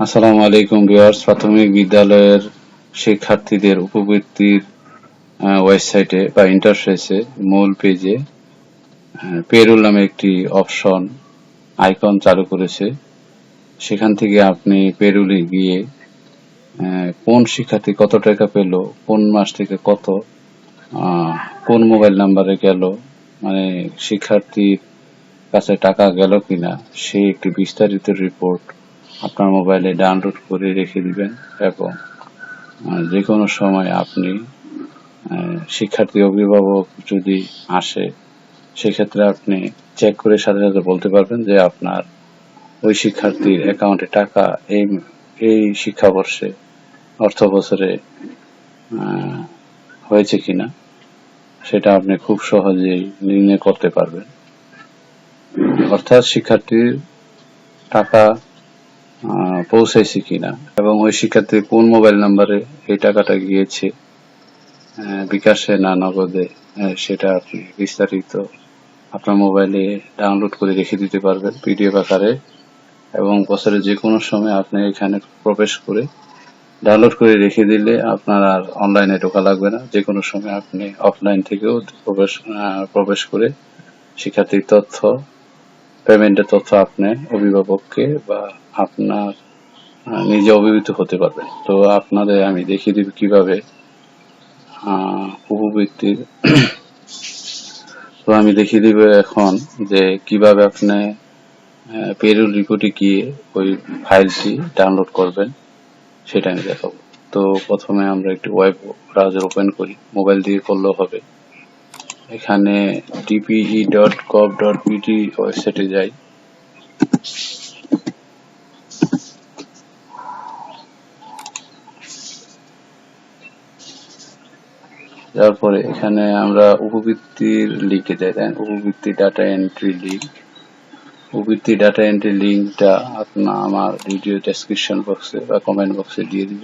আসসালামু আলাইকুম ভিউয়ার্স। প্রাথমিক বিদ্যালয়ের শিক্ষার্থীদের উপবৃত্তির ওয়েবসাইটে বা ইন্টারফেসে মূল পেজে পেরোল নামে একটি অপশন আইকন চালু করেছে। সেখান থেকে আপনি পেরোলে গিয়ে কোন শিক্ষার্থী কত টাকা পেল, কোন মাস থেকে কত, কোন মোবাইল নাম্বারে গেল, মানে শিক্ষার্থীর কাছে টাকা গেল কিনা সেই একটি বিস্তারিত রিপোর্ট আপনার মোবাইলে ডাউনলোড করে রেখে দিবেন এবং যে কোনো সময় আপনি শিক্ষার্থী অভিভাবক যদি আসে সেক্ষেত্রে আপনি চেক করে সাথে সাথে বলতে পারবেন যে আপনার ওই শিক্ষার্থীর অ্যাকাউন্টে টাকা এই শিক্ষাবর্ষে অর্থ বছরে হয়েছে কিনা সেটা আপনি খুব সহজেই নির্ণয় করতে পারবেন। অর্থাৎ শিক্ষার্থীর টাকা পৌঁছাইছে কিনা এবং ওই শিক্ষার্থীর কোন মোবাইল নাম্বারে এই টাকাটা গিয়েছে, বিকাশে না নগদে, সেটা আপনি বিস্তারিত আপনার মোবাইলে ডাউনলোড করে রেখে দিতে পারবেন পিডিএফ আকারে এবং বছরের যে কোনো সময় আপনি এখানে প্রবেশ করে ডাউনলোড করে রেখে দিলে আপনার আর অনলাইনে ঢোকা লাগবে না। যে কোনো সময় আপনি অফলাইন থেকেও প্রবেশ করে শিক্ষার্থীর তথ্য, পেমেন্টের তথ্য আপনি অভিভাবককে বা আপনার নিজে অভিভূত হতে পারবেন। তো আপনাদের আমি দেখিয়ে দিব কিভাবে উপবৃত্তির তো আমি দেখিয়ে দিব এখন যে কিভাবে আপনি পেরোল রিপোর্টে গিয়ে ওই ফাইলটি ডাউনলোড করবেন সেটা আমি দেখাবো। তো প্রথমে আমরা একটি ওয়েব ব্রাউজার ওপেন করি, মোবাইল দিয়ে করলেও হবে। এখানে dpe.gov.pt ওয়েবসাইটে যাই। তারপরে এখানে আমরা উপবৃত্তির লিঙ্কে যাই, উপবৃত্তি ডাটা এন্ট্রি লিঙ্ক। উপবৃত্তি ডাটা এন্ট্রি লিঙ্কটা আমার ভিডিও ডেসক্রিপশন বক্সে বা কমেন্ট বক্সে দিয়ে দিব,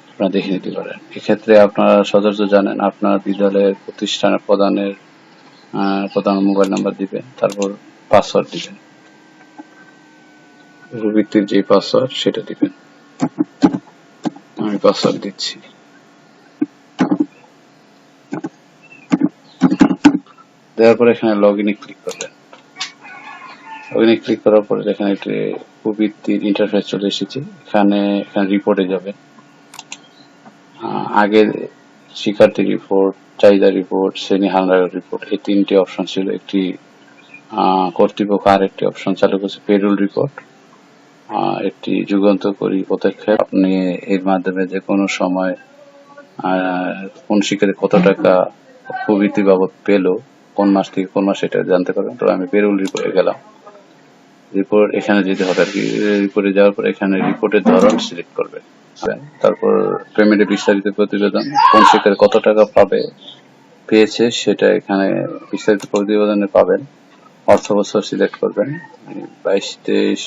আপনারা দেখে নিতে পারেন। এক্ষেত্রে আপনারা সচরাচর জানেন আপনার বিদ্যালয়ের প্রতিষ্ঠানের প্রধান মোবাইল নাম্বার দিবেন, তারপর পাসওয়ার্ড দিবেন, উপবৃত্তির যে পাসওয়ার্ড সেটা দিবেন। আমি পাসওয়ার্ড দিচ্ছি। দেওয়ার পর এখানে লগ ইনে ক্লিক করবেন। লগ ইনে ক্লিক করার পরে এখানে একটি উপবৃত্তির ইন্টারফেস চলে এসেছে। এখানে রিপোর্টে যাবেন। আগে শিক্ষার্থী রিপোর্ট, চাহিদা রিপোর্ট, শ্রেণী হালনাগাদ রিপোর্ট, এই তিনটি অপশন ছিল। একটি কর্তৃপক্ষ আর একটি অপশন চালু করেছে পেরোল রিপোর্ট, একটি যুগান্তকারী পদক্ষেপ। আপনি এর মাধ্যমে যে কোনো সময় কোন শিক্ষার্থী কত টাকা উপবৃত্তি বাবদ পেল, কোন মাস থেকে কোন মাস এটা জানতে পারবেন। তো আমি পেরোল রিপোর্টে গেলাম। রিপোর্ট এখানে যেতে হবে আর কি। রিপোর্টে যাওয়ার পর এখানে রিপোর্টের ধরন সিলেক্ট করবেন, তারপর পেমেন্টের বিস্তারিত প্রতিবেদন, কোন শিক্ষার্থী কত টাকা পেয়েছে সেটা এখানে বিস্তারিত প্রতিবেদনে পাবেন। অর্থ বছর সিলেক্ট করবেন, 22-23,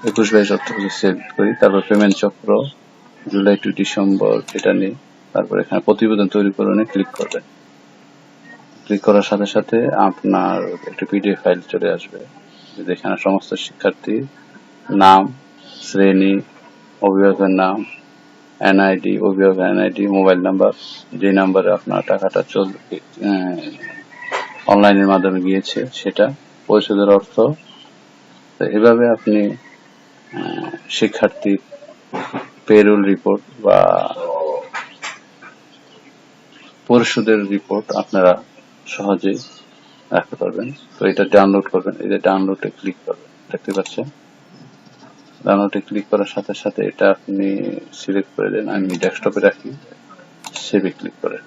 21-22 অর্থ বছর সিলেক্ট করি। তারপর পেমেন্ট চক্র জুলাই টু ডিসেম্বর এটা নিয়ে, তারপর এখানে প্রতিবেদন তৈরি করণে ক্লিক করবেন। ক্লিক করার সাথে সাথে আপনার একটা পিডিএফ ফাইল চলে আসবে, যেখানে সমস্ত শিক্ষার্থীর নাম, শ্রেণী, অভিভাবকের নাম, এনআইডি, অভিভাবকের এনআইডি, মোবাইল নাম্বার, যে নাম্বারে আপনার টাকাটা অনলাইনের মাধ্যমে গিয়েছে সেটা, পরিশোধের অর্থ। তো এভাবে আপনি শিক্ষার্থীর পেরোল রিপোর্ট বা পরিশোধের রিপোর্ট আপনারা সহজেই রাখতে পারবেন। তো এটা ডাউনলোড করবেন, এই যে ডাউনলোডে ক্লিক করবেন, দেখতে পাচ্ছেন। ডাউনলোডে ক্লিক করার সাথে সাথে এটা আপনি সিলেক্ট করে দেন। আমি ডেস্কটপে রাখি, সেভে ক্লিক করেন।